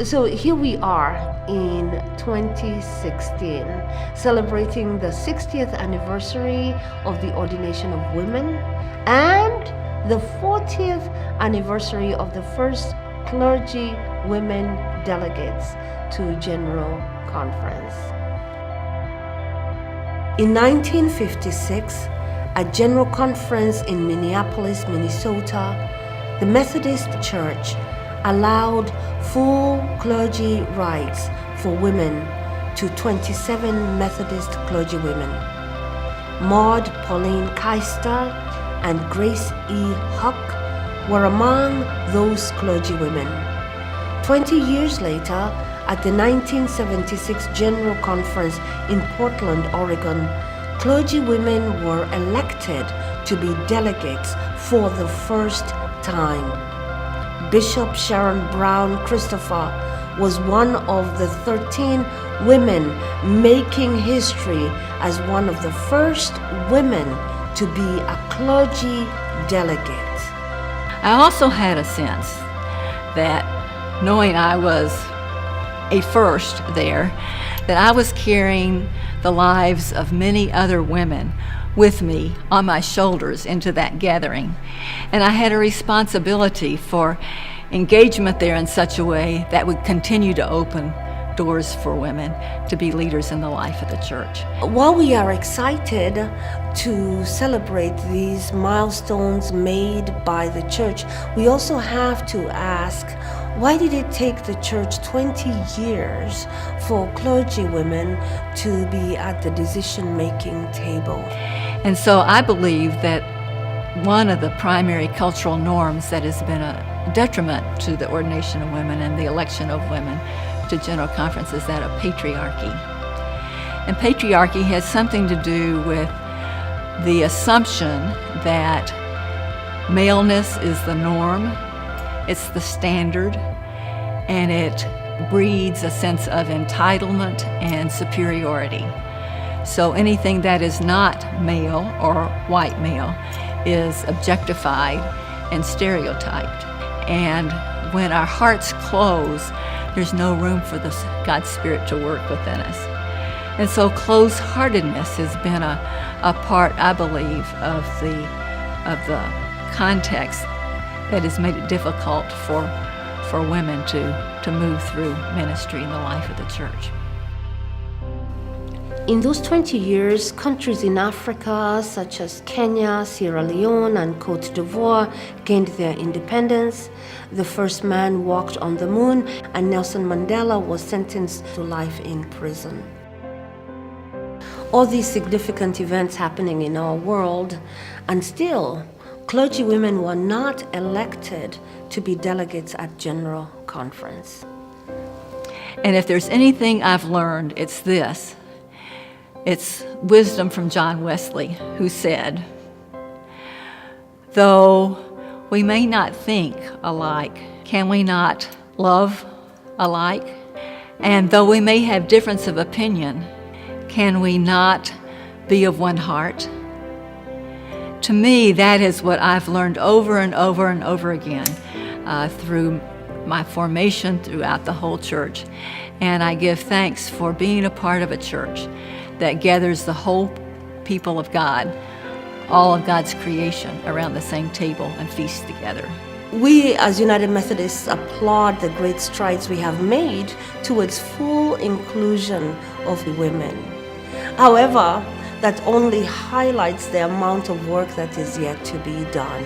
So here we are in 2016, celebrating the 60th anniversary of the ordination of women and the 40th anniversary of the first clergy women delegates to General Conference. In 1956, at General Conference in Minneapolis, Minnesota, the Methodist Church allowed full clergy rights for women to 27 Methodist clergywomen. Maud Pauline Keister and Grace E. Huck were among those clergywomen. 20 years later, at the 1976 General Conference in Portland, Oregon, clergywomen were elected to be delegates for the first time. Bishop Sharon Brown Christopher was one of the 13 women making history as one of the first women to be a clergy delegate. I also had a sense that, knowing I was a first there, that I was carrying the lives of many other women with me on my shoulders into that gathering. And I had a responsibility for engagement there in such a way that would continue to open doors for women to be leaders in the life of the church. While we are excited to celebrate these milestones made by the church, we also have to ask, why did it take the church 20 years for clergy women to be at the decision-making table? And so I believe that one of the primary cultural norms that has been a detriment to the ordination of women and the election of women to General Conference is that of patriarchy. And patriarchy has something to do with the assumption that maleness is the norm, it's the standard, and it breeds a sense of entitlement and superiority. So anything that is not male or white male is objectified and stereotyped. And when our hearts close, there's no room for God's Spirit to work within us. And so closed-heartedness has been a part, I believe, of the context that has made it difficult for women to move through ministry in the life of the church. In those 20 years, countries in Africa such as Kenya, Sierra Leone, and Cote d'Ivoire gained their independence. The first man walked on the moon, and Nelson Mandela was sentenced to life in prison. All these significant events happening in our world, and still, clergy women were not elected to be delegates at General Conference. And if there's anything I've learned, it's this. It's wisdom from John Wesley, who said, "Though we may not think alike, can we not love alike? And though we may have difference of opinion, can we not be of one heart?" To me, that is what I've learned over and over and over again through my formation throughout the whole church. And I give thanks for being a part of a church that gathers the whole people of God, all of God's creation, around the same table and feast together. We as United Methodists applaud the great strides we have made towards full inclusion of women. However, that only highlights the amount of work that is yet to be done.